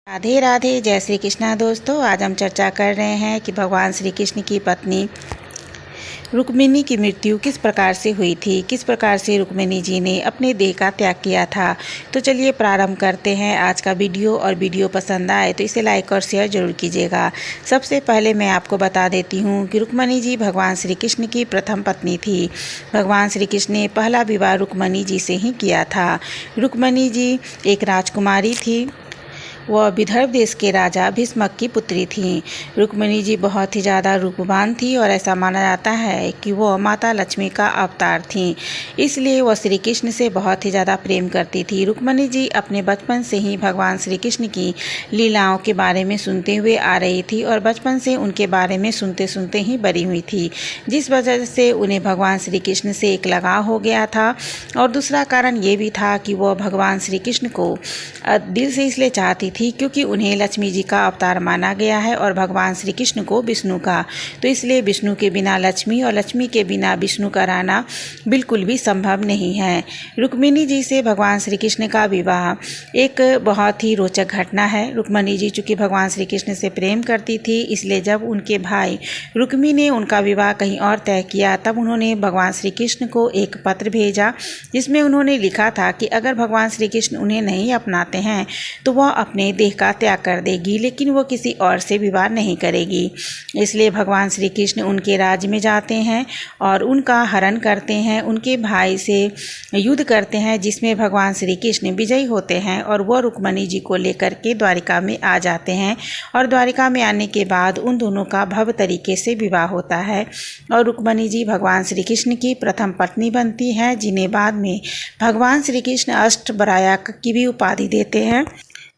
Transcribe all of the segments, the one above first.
राधे राधे, जय श्री कृष्णा। दोस्तों, आज हम चर्चा कर रहे हैं कि भगवान श्री कृष्ण की पत्नी रुक्मिणी की मृत्यु किस प्रकार से हुई थी, किस प्रकार से रुक्मिणी जी ने अपने देह का त्याग किया था। तो चलिए प्रारंभ करते हैं आज का वीडियो। और वीडियो पसंद आए तो इसे लाइक और शेयर जरूर कीजिएगा। सबसे पहले मैं आपको बता देती हूँ कि रुक्मिणी जी भगवान श्री कृष्ण की प्रथम पत्नी थी। भगवान श्री कृष्ण ने पहला विवाह रुक्मिणी जी से ही किया था। रुक्मिणी जी एक राजकुमारी थी। वह विदर्भ देश के राजा भीष्मक की पुत्री थीं। रुक्मिणी जी बहुत ही ज़्यादा रूपवान थी और ऐसा माना जाता है कि वह माता लक्ष्मी का अवतार थीं। इसलिए वह श्री कृष्ण से बहुत ही ज़्यादा प्रेम करती थी। रुक्मिणी जी अपने बचपन से ही भगवान श्री कृष्ण की लीलाओं के बारे में सुनते हुए आ रही थी और बचपन से उनके बारे में सुनते सुनते ही बड़ी हुई थी, जिस वजह से उन्हें भगवान श्री कृष्ण से एक लगाव हो गया था। और दूसरा कारण ये भी था कि वह भगवान श्री कृष्ण को दिल से इसलिए चाहती थी क्योंकि उन्हें लक्ष्मी जी का अवतार माना गया है और भगवान श्री कृष्ण को विष्णु का। तो इसलिए विष्णु के बिना लक्ष्मी और लक्ष्मी के बिना विष्णु का रहना बिल्कुल भी संभव नहीं है। रुक्मिणी जी से भगवान श्री कृष्ण का विवाह एक बहुत ही रोचक घटना है। रुक्मिणी जी चूँकि भगवान श्री कृष्ण से प्रेम करती थी, इसलिए जब उनके भाई रुक्मी ने उनका विवाह कहीं और तय किया, तब उन्होंने भगवान श्री कृष्ण को एक पत्र भेजा जिसमें उन्होंने लिखा था कि अगर भगवान श्री कृष्ण उन्हें नहीं अपनाते हैं तो वह अपने देह का त्याग कर देगी, लेकिन वो किसी और से विवाह नहीं करेगी। इसलिए भगवान श्री कृष्ण उनके राज्य में जाते हैं और उनका हरण करते हैं, उनके भाई से युद्ध करते हैं, जिसमें भगवान श्री कृष्ण विजयी होते हैं और वो रुक्मिणी जी को लेकर के द्वारिका में आ जाते हैं। और द्वारिका में आने के बाद उन दोनों का भव्य तरीके से विवाह होता है और रुक्मिणी जी भगवान श्री कृष्ण की प्रथम पत्नी बनती हैं, जिन्हें बाद में भगवान श्री कृष्ण अष्टभरायक की भी उपाधि देते हैं।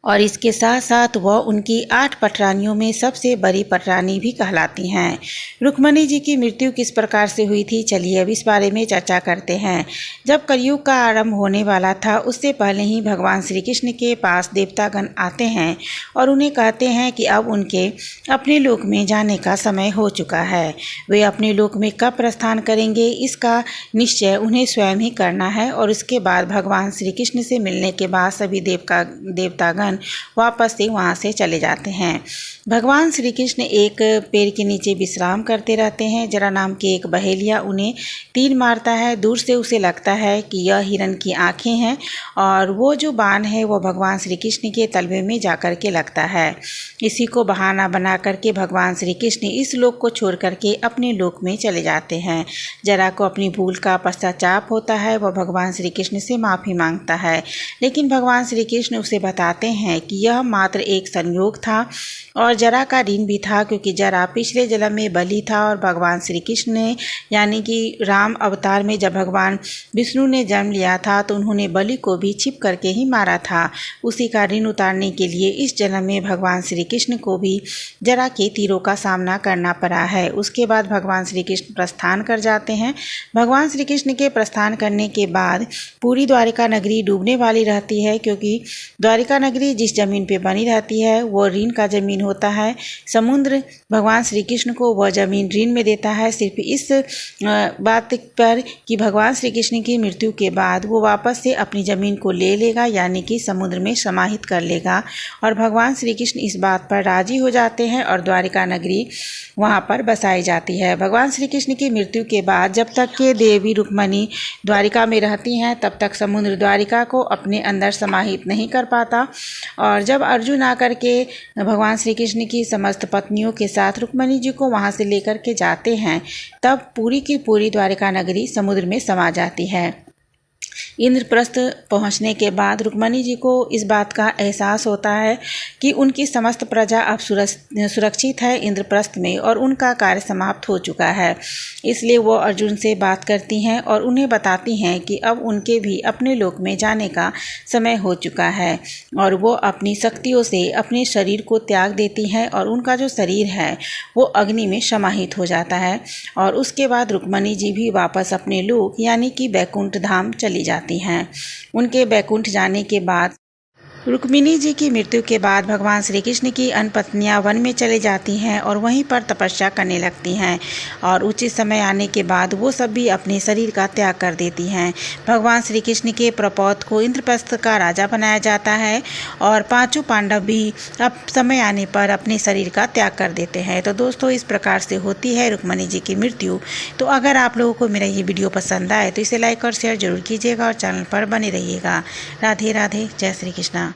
और इसके साथ साथ वह उनकी 8 पटरानियों में सबसे बड़ी पटरानी भी कहलाती हैं। रुक्मिणी जी की मृत्यु किस प्रकार से हुई थी, चलिए अब इस बारे में चर्चा करते हैं। जब कलयुग का आरंभ होने वाला था, उससे पहले ही भगवान श्री कृष्ण के पास देवतागण आते हैं और उन्हें कहते हैं कि अब उनके अपने लोक में जाने का समय हो चुका है। वे अपने लोक में कब प्रस्थान करेंगे, इसका निश्चय उन्हें स्वयं ही करना है। और उसके बाद भगवान श्री कृष्ण से मिलने के बाद सभी देवतागण वापस से वहाँ से चले जाते हैं। भगवान श्री कृष्ण एक पेड़ के नीचे विश्राम करते रहते हैं। जरा नाम की एक बहेलिया उन्हें तीर मारता है। दूर से उसे लगता है कि यह हिरण की आंखें हैं और वो जो बाण है वो भगवान श्री कृष्ण के तलवे में जाकर के लगता है। इसी को बहाना बना करके भगवान श्री कृष्ण इस लोक को छोड़ करके अपने लोक में चले जाते हैं। जरा को अपनी भूल का पश्चाताप होता है, वह भगवान श्री कृष्ण से माफ़ी मांगता है, लेकिन भगवान श्री कृष्ण उसे बताते हैं कि यह मात्र एक संयोग था और जरा का ऋण भी था, क्योंकि जरा पिछले जन्म में बलि था और भगवान श्री कृष्ण ने यानी कि राम अवतार में जब भगवान विष्णु ने जन्म लिया था तो उन्होंने बलि को भी छिप करके ही मारा था। उसी का ऋण उतारने के लिए इस जन्म में भगवान श्री कृष्ण को भी जरा के तीरों का सामना करना पड़ा है। उसके बाद भगवान श्री कृष्ण प्रस्थान कर जाते हैं। भगवान श्री कृष्ण के प्रस्थान करने के बाद पूरी द्वारिका नगरी डूबने वाली रहती है, क्योंकि द्वारिका नगरी जिस जमीन पे बनी रहती है वो ऋण का जमीन होता है। समुद्र भगवान श्री कृष्ण को वह जमीन ऋण में देता है, सिर्फ इस बात पर कि भगवान श्री कृष्ण की मृत्यु के बाद वो वापस से अपनी जमीन को ले लेगा, यानी कि समुद्र में समाहित कर लेगा। और भगवान श्री कृष्ण इस बात पर राजी हो जाते हैं और द्वारिका नगरी वहाँ पर बसाई जाती है। भगवान श्री कृष्ण की मृत्यु के बाद जब तक के देवी रुक्मिणी द्वारिका में रहती हैं, तब तक समुद्र द्वारिका को अपने अंदर समाहित नहीं कर पाता। और जब अर्जुन आकर के भगवान श्री कृष्ण की समस्त पत्नियों के साथ रुक्मिणी जी को वहाँ से लेकर के जाते हैं, तब पूरी की पूरी द्वारिका नगरी समुद्र में समा जाती है। इंद्रप्रस्थ पहुंचने के बाद रुक्मिणी जी को इस बात का एहसास होता है कि उनकी समस्त प्रजा अब सुरक्षित है इंद्रप्रस्थ में और उनका कार्य समाप्त हो चुका है। इसलिए वो अर्जुन से बात करती हैं और उन्हें बताती हैं कि अब उनके भी अपने लोक में जाने का समय हो चुका है। और वो अपनी शक्तियों से अपने शरीर को त्याग देती हैं और उनका जो शरीर है वो अग्नि में समाहित हो जाता है। और उसके बाद रुक्मिणी जी भी वापस अपने लोक यानी कि बैकुंठ धाम चली जाती हैं। उनके बैकुंठ जाने के बाद रुक्मिणी जी की मृत्यु के बाद भगवान श्री कृष्ण की अन्य पत्नियां वन में चले जाती हैं और वहीं पर तपस्या करने लगती हैं और उचित समय आने के बाद वो सब भी अपने शरीर का त्याग कर देती हैं। भगवान श्री कृष्ण के प्रपौत्र को इंद्रप्रस्थ का राजा बनाया जाता है और पांचों पांडव भी अब समय आने पर अपने शरीर का त्याग कर देते हैं। तो दोस्तों, इस प्रकार से होती है रुक्मिणी जी की मृत्यु। तो अगर आप लोगों को मेरा ये वीडियो पसंद आए तो इसे लाइक और शेयर जरूर कीजिएगा और चैनल पर बने रहिएगा। राधे राधे, जय श्री कृष्णा।